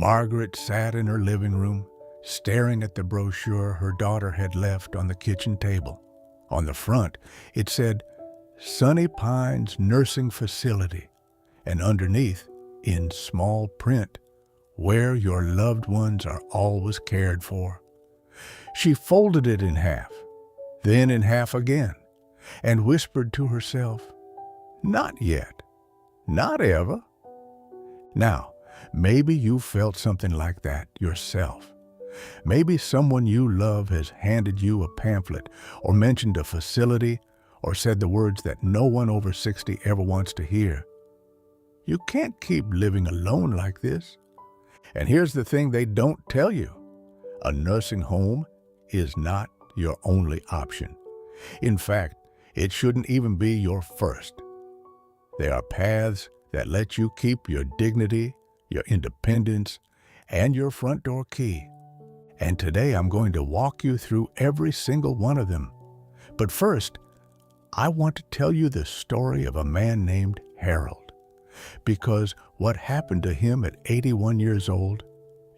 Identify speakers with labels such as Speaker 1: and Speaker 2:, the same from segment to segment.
Speaker 1: Margaret sat in her living room, staring at the brochure her daughter had left on the kitchen table. On the front, it said, Sunny Pines Nursing Facility, and underneath, in small print, where your loved ones are always cared for. She folded it in half, then in half again, and whispered to herself, Not yet. Not ever. Now, maybe you felt something like that yourself. Maybe someone you love has handed you a pamphlet or mentioned a facility or said the words that no one over 60 ever wants to hear. You can't keep living alone like this. And here's the thing they don't tell you. A nursing home is not your only option. In fact, it shouldn't even be your first. There are paths that let you keep your dignity, your independence, and your front door key. And today I'm going to walk you through every single one of them. But first, I want to tell you the story of a man named Harold, because what happened to him at 81 years old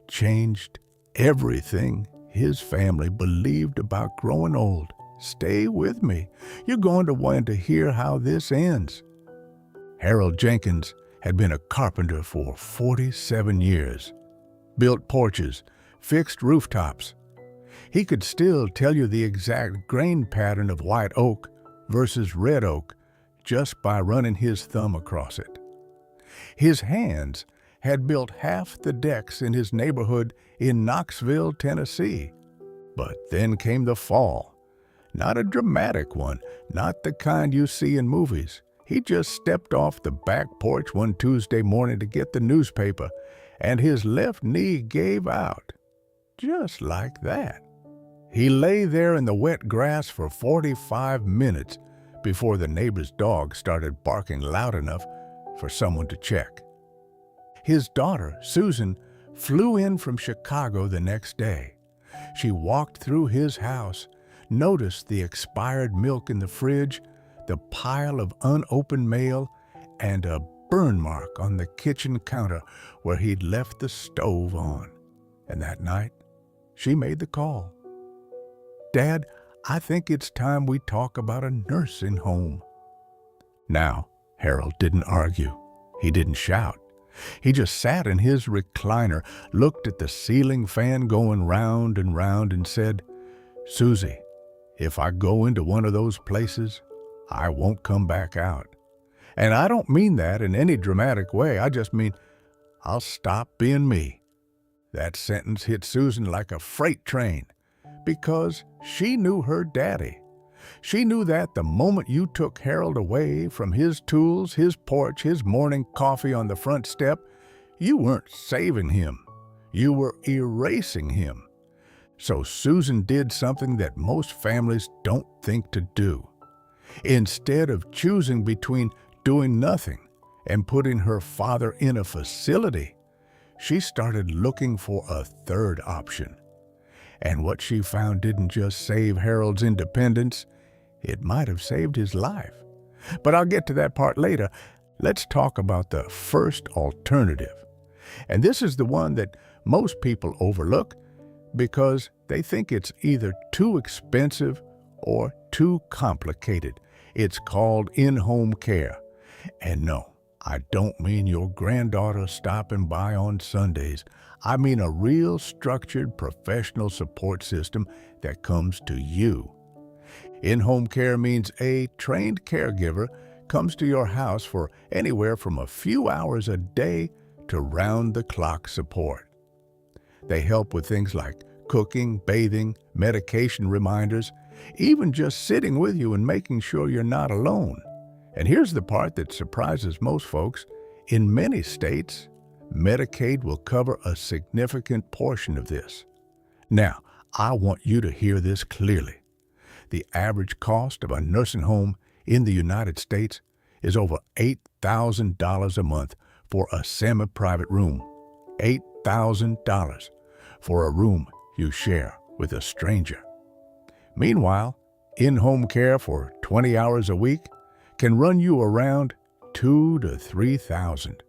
Speaker 1: changed everything his family believed about growing old. Stay with me. You're going to want to hear how this ends. Harold Jenkins had been a carpenter for 47 years, built porches, fixed rooftops. He could still tell you the exact grain pattern of white oak versus red oak just by running his thumb across it. His hands had built half the decks in his neighborhood in Knoxville, Tennessee. But then came the fall. Not a dramatic one, not the kind you see in movies. He just stepped off the back porch one Tuesday morning to get the newspaper, and his left knee gave out. Just like that. He lay there in the wet grass for 45 minutes before the neighbor's dog started barking loud enough for someone to check. His daughter, Susan, flew in from Chicago the next day. She walked through his house, noticed the expired milk in the fridge, the pile of unopened mail, and a burn mark on the kitchen counter where he'd left the stove on. And that night, she made the call. Dad, I think it's time we talk about a nursing home. Now, Harold didn't argue. He didn't shout. He just sat in his recliner, looked at the ceiling fan going round and said, Susie, if I go into one of those places, I won't come back out. And I don't mean that in any dramatic way. I just mean I'll stop being me. That sentence hit Susan like a freight train because she knew her daddy. She knew that the moment you took Harold away from his tools, his porch, his morning coffee on the front step, you weren't saving him. You were erasing him. So Susan did something that most families don't think to do. Instead of choosing between doing nothing and putting her father in a facility, she started looking for a third option. And what she found didn't just save Harold's independence, it might have saved his life. But I'll get to that part later. Let's talk about the first alternative. And this is the one that most people overlook because they think it's either too expensive or too complicated. It's called in-home care. And no, I don't mean your granddaughter stopping by on Sundays. I mean a real structured professional support system that comes to you. In-home care means a trained caregiver comes to your house for anywhere from a few hours a day to round-the-clock support. They help with things like cooking, bathing, medication reminders, even just sitting with you and making sure you're not alone. And here's the part that surprises most folks. In many states, Medicaid will cover a significant portion of this. Now, I want you to hear this clearly. The average cost of a nursing home in the United States is over $8,000 a month for a semi-private room. $8,000 for a room you share with a stranger. Meanwhile, in-home care for 20 hours a week can run you around $2,000 to $3,000.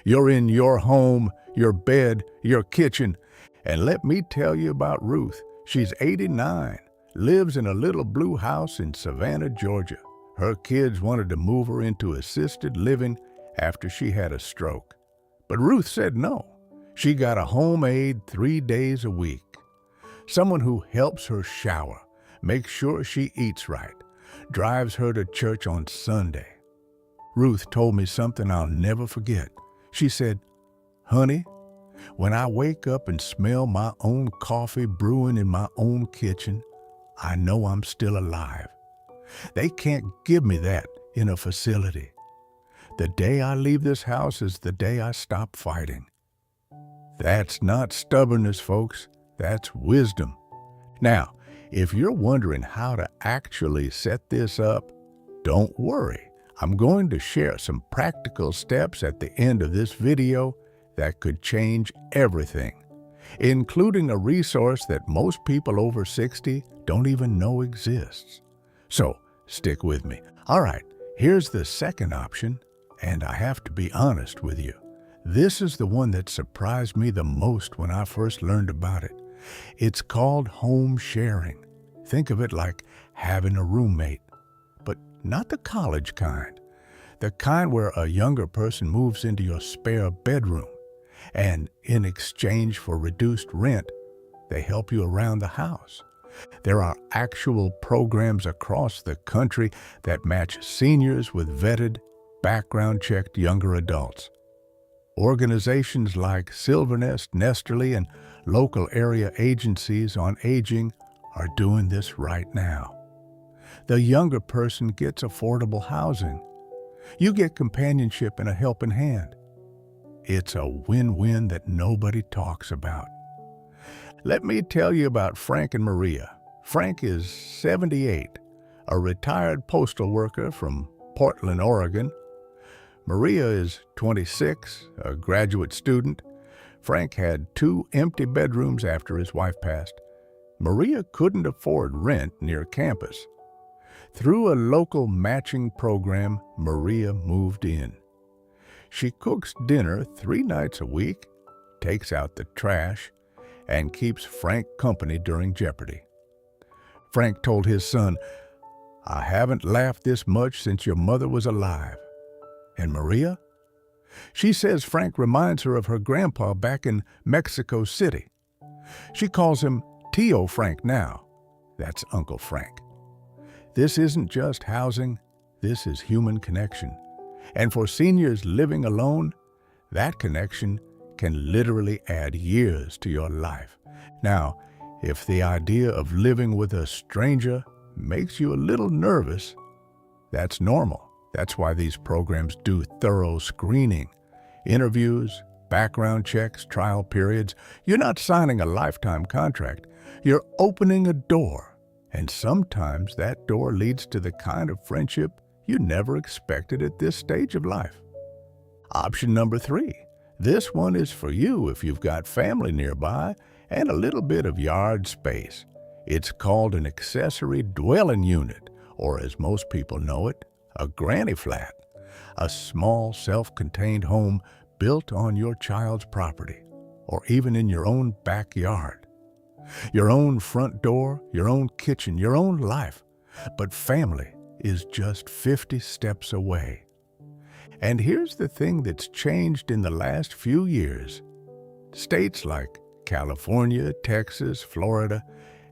Speaker 1: You're in your home, your bed, your kitchen. And let me tell you about Ruth. She's 89, lives in a little blue house in Savannah, Georgia. Her kids wanted to move her into assisted living after she had a stroke. But Ruth said no. She got a home aide 3 days a week. Someone who helps her shower, makes sure she eats right, drives her to church on Sunday. Ruth told me something I'll never forget. She said, "Honey, when I wake up and smell my own coffee brewing in my own kitchen, I know I'm still alive. They can't give me that in a facility. The day I leave this house is the day I stop fighting." That's not stubbornness, folks. That's wisdom. Now, if you're wondering how to actually set this up, don't worry. I'm going to share some practical steps at the end of this video that could change everything, including a resource that most people over 60 don't even know exists. So, stick with me. All right, here's the second option, and I have to be honest with you. This is the one that surprised me the most when I first learned about it. It's called home sharing. Think of it like having a roommate, but not the college kind. The kind where a younger person moves into your spare bedroom, and in exchange for reduced rent, they help you around the house. There are actual programs across the country that match seniors with vetted, background-checked younger adults. Organizations like Silvernest, Nesterly, and local area agencies on aging are doing this right now. The younger person gets affordable housing. You get companionship and a helping hand. It's a win-win that nobody talks about. Let me tell you about Frank and Maria. Frank is 78, a retired postal worker from Portland, Oregon. Maria is 26, a graduate student. Frank had 2 empty bedrooms after his wife passed. Maria couldn't afford rent near campus. Through a local matching program, Maria moved in. She cooks dinner 3 nights a week, takes out the trash, and keeps Frank company during Jeopardy. Frank told his son, "I haven't laughed this much since your mother was alive." And Maria? She says Frank reminds her of her grandpa back in Mexico City. She calls him Tio Frank now. That's Uncle Frank. This isn't just housing, this is human connection. And for seniors living alone, that connection can literally add years to your life. Now, if the idea of living with a stranger makes you a little nervous, that's normal. That's why these programs do thorough screening, interviews, background checks, trial periods. You're not signing a lifetime contract. You're opening a door, and sometimes that door leads to the kind of friendship you never expected at this stage of life. Option number 3. This one is for you if you've got family nearby and a little bit of yard space. It's called an accessory dwelling unit, or as most people know it, a granny flat, a small self-contained home built on your child's property, or even in your own backyard. Your own front door, your own kitchen, your own life. But family is just 50 steps away. And here's the thing that's changed in the last few years. States like California, Texas, Florida,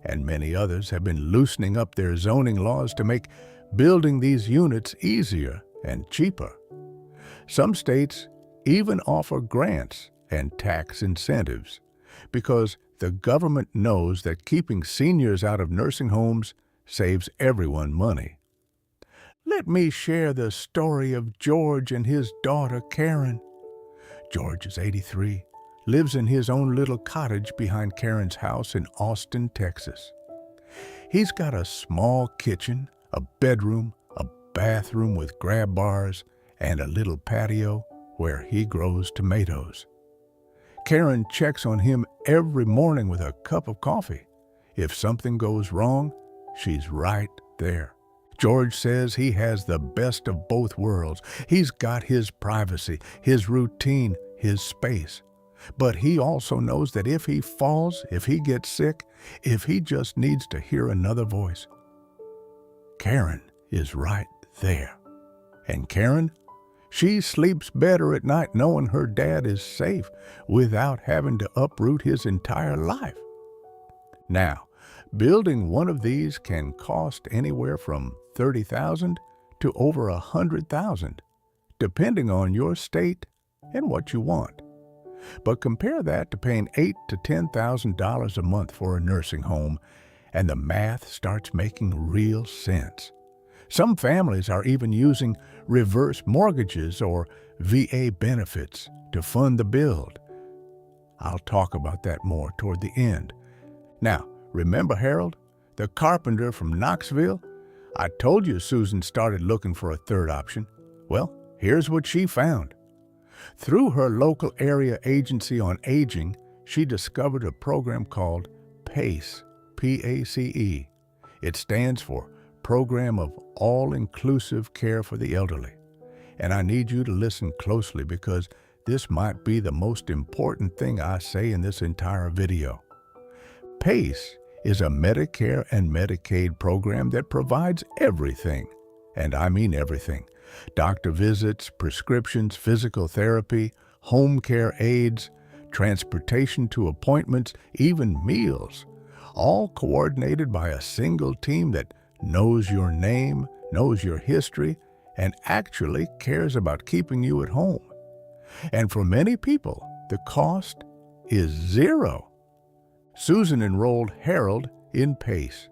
Speaker 1: and many others have been loosening up their zoning laws to make building these units easier and cheaper. Some states even offer grants and tax incentives because the government knows that keeping seniors out of nursing homes saves everyone money. Let me share the story of George and his daughter Karen. George is 83, lives in his own little cottage behind Karen's house in Austin, Texas. He's got a small kitchen, a bedroom, a bathroom with grab bars, and a little patio where he grows tomatoes. Karen checks on him every morning with a cup of coffee. If something goes wrong, she's right there. George says he has the best of both worlds. He's got his privacy, his routine, his space. But he also knows that if he falls, if he gets sick, if he just needs to hear another voice, Karen is right there. And Karen, she sleeps better at night knowing her dad is safe without having to uproot his entire life. Now, building one of these can cost anywhere from $30,000 to over $100,000, depending on your state and what you want. But compare that to paying $8,000 to $10,000 a month for a nursing home, and the math starts making real sense. Some families are even using reverse mortgages or VA benefits to fund the build. I'll talk about that more toward the end. Now, remember Harold, the carpenter from Knoxville? I told you Susan started looking for a third option. Well, here's what she found. Through her local area agency on aging, she discovered a program called PACE, P-A-C-E. It stands for Program of All-Inclusive Care for the Elderly. And I need you to listen closely because this might be the most important thing I say in this entire video. PACE is a Medicare and Medicaid program that provides everything, and I mean everything. Doctor visits, prescriptions, physical therapy, home care aids, transportation to appointments, even meals, all coordinated by a single team that knows your name, knows your history, and actually cares about keeping you at home. And for many people, the cost is zero. Susan enrolled Harold in PACE.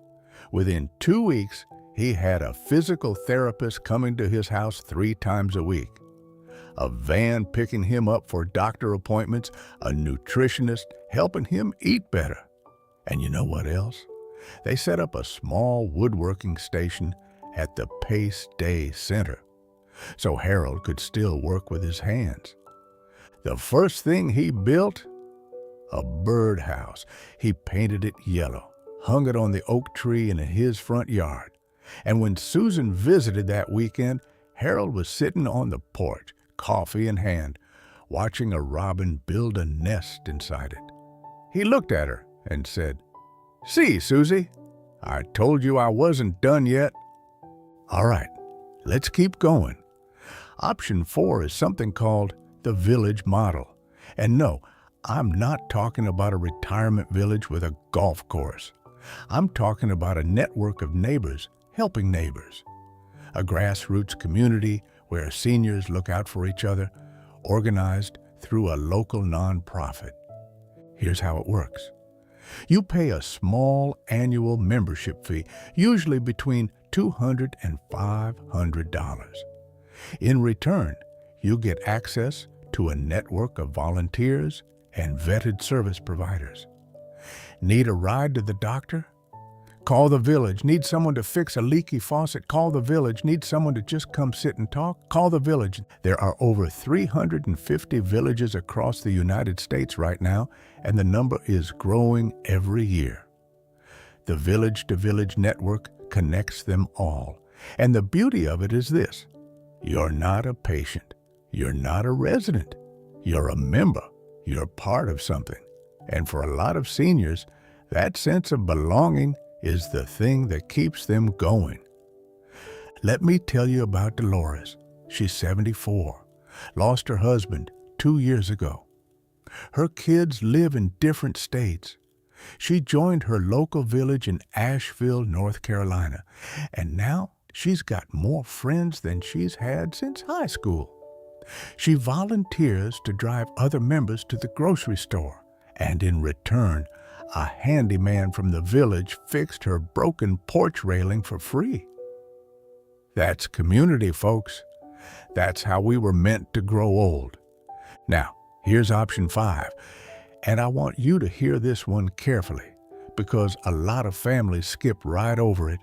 Speaker 1: Within 2 weeks, he had a physical therapist coming to his house 3 times a week, a van picking him up for doctor appointments, a nutritionist helping him eat better. And you know what else? They set up a small woodworking station at the PACE Day Center, so Harold could still work with his hands. The first thing he built? A birdhouse. He painted it yellow, hung it on the oak tree in his front yard. And when Susan visited that weekend, Harold was sitting on the porch, coffee in hand, watching a robin build a nest inside it. He looked at her and said, "See, Susie, I told you I wasn't done yet." All right, let's keep going. Option 4 is something called the village model. And no, I'm not talking about a retirement village with a golf course. I'm talking about a network of neighbors helping neighbors. A grassroots community where seniors look out for each other, organized through a local nonprofit. Here's how it works. You pay a small annual membership fee, usually between $200 and $500. In return, you get access to a network of volunteers and vetted service providers. Need a ride to the doctor? Call the village. Need someone to fix a leaky faucet? Call the village. Need someone to just come sit and talk? Call the village. There are over 350 villages across the United States right now, and the number is growing every year. The village-to-village network connects them all. And the beauty of it is this: you're not a patient. You're not a resident. You're a member. You're part of something. And for a lot of seniors, that sense of belonging is the thing that keeps them going. Let me tell you about Dolores. She's 74, lost her husband 2 years ago. Her kids live in different states. She joined her local village in Asheville, North Carolina, and now she's got more friends than she's had since high school. She volunteers to drive other members to the grocery store, and in return, a handyman from the village fixed her broken porch railing for free. That's community, folks. That's how we were meant to grow old. Now, here's option 5, and I want you to hear this one carefully because a lot of families skip right over it.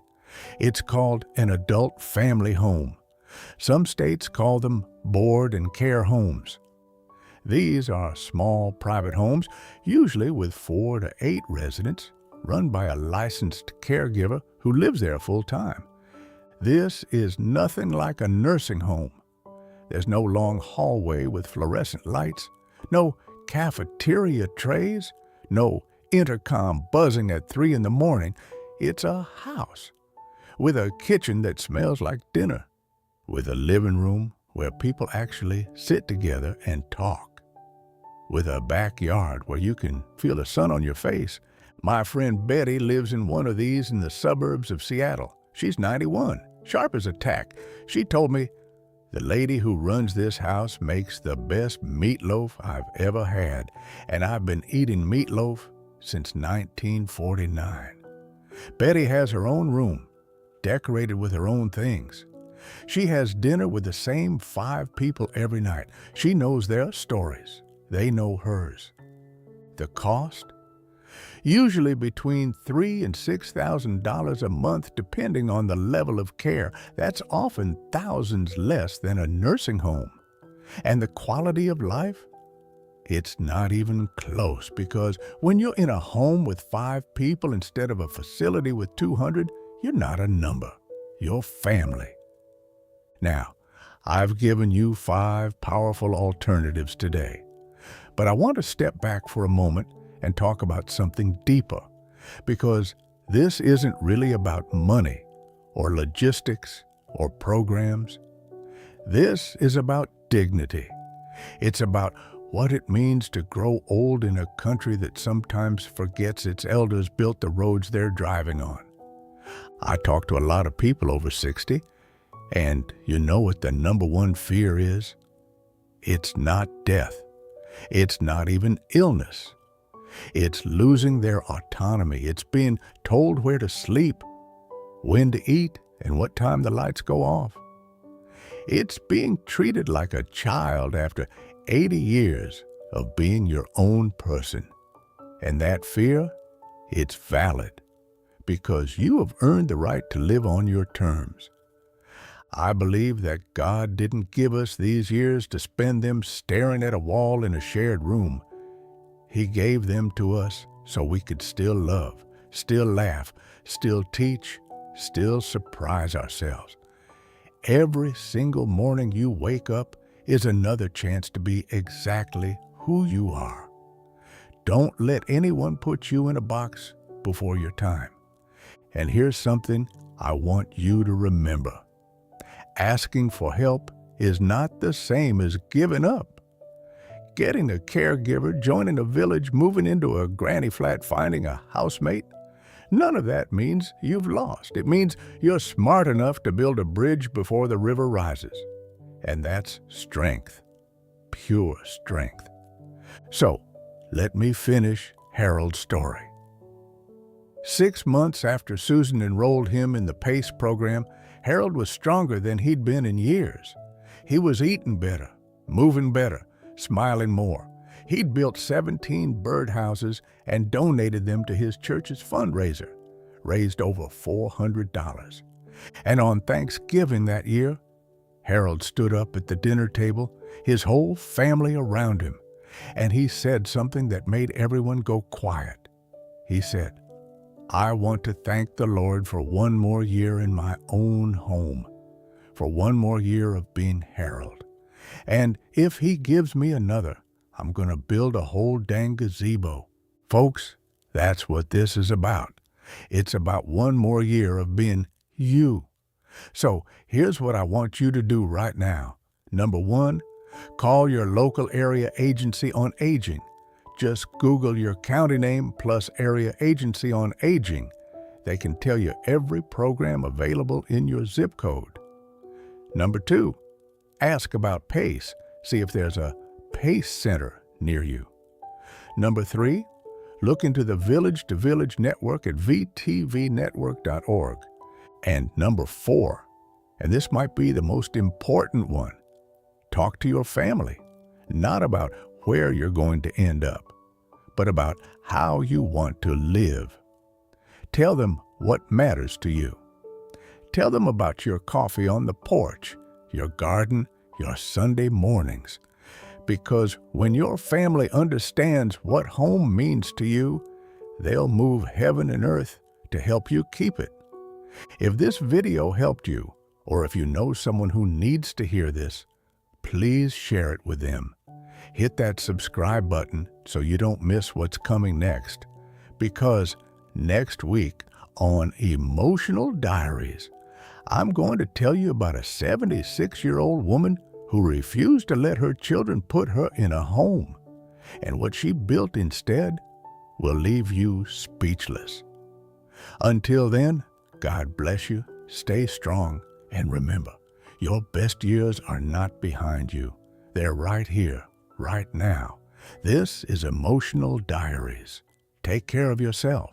Speaker 1: It's called an adult family home. Some states call them board and care homes. These are small private homes, usually with 4 to 8 residents, run by a licensed caregiver who lives there full time. This is nothing like a nursing home. There's no long hallway with fluorescent lights, no cafeteria trays, no intercom buzzing at 3 in the morning. It's a house with a kitchen that smells like dinner, with a living room where people actually sit together and talk, with a backyard where you can feel the sun on your face. My friend Betty lives in one of these in the suburbs of Seattle. She's 91, sharp as a tack. She told me, "The lady who runs this house makes the best meatloaf I've ever had, and I've been eating meatloaf since 1949. Betty has her own room, decorated with her own things. She has dinner with the same 5 people every night. She knows their stories. They know hers. The cost? Usually between $3,000 and $6,000 a month, depending on the level of care. That's often thousands less than a nursing home. And the quality of life? It's not even close, because when you're in a home with 5 people instead of a facility with 200, you're not a number. You're family. Now, I've given you 5 powerful alternatives today, but I want to step back for a moment and talk about something deeper, because this isn't really about money or logistics or programs. This is about dignity. It's about what it means to grow old in a country that sometimes forgets its elders built the roads they're driving on. I talk to a lot of people over 60, and you know what the number one fear is? It's not death. It's not even illness. It's losing their autonomy. It's being told where to sleep, when to eat, and what time the lights go off. It's being treated like a child after 80 years of being your own person. And that fear, it's valid, because you have earned the right to live on your terms. I believe that God didn't give us these years to spend them staring at a wall in a shared room. He gave them to us so we could still love, still laugh, still teach, still surprise ourselves. Every single morning you wake up is another chance to be exactly who you are. Don't let anyone put you in a box before your time. And here's something I want you to remember. Asking for help is not the same as giving up. Getting a caregiver, joining a village, moving into a granny flat, finding a housemate, none of that means you've lost. It means you're smart enough to build a bridge before the river rises. And that's strength, pure strength. So, let me finish Harold's story. 6 months after Susan enrolled him in the PACE program, Harold was stronger than he'd been in years. He was eating better, moving better, smiling more. He'd built 17 birdhouses and donated them to his church's fundraiser, raised over $400. And on Thanksgiving that year, Harold stood up at the dinner table, his whole family around him, and he said something that made everyone go quiet. He said, "I want to thank the Lord for one more year in my own home, for one more year of being Harold. And if He gives me another, I'm going to build a whole dang gazebo." Folks, that's what this is about. It's about one more year of being you. So here's what I want you to do right now. Number 1, call your local area agency on aging. Just Google your county name plus area agency on aging. They can tell you every program available in your zip code. Number 2, ask about PACE. See if there's a PACE center near you. Number 3, look into the Village to Village Network at vtvnetwork.org. And number 4, and this might be the most important one, talk to your family, not about where you're going to end up, but about how you want to live. Tell them what matters to you. Tell them about your coffee on the porch, your garden, your Sunday mornings. Because when your family understands what home means to you, they'll move heaven and earth to help you keep it. If this video helped you, or if you know someone who needs to hear this, please share it with them. Hit that subscribe button so you don't miss what's coming next. Because next week on Emotional Diaries, I'm going to tell you about a 76-year-old woman who refused to let her children put her in a home. And what she built instead will leave you speechless. Until then, God bless you, stay strong, and remember, your best years are not behind you. They're right here, right now. This is Emotional Diaries. Take care of yourself.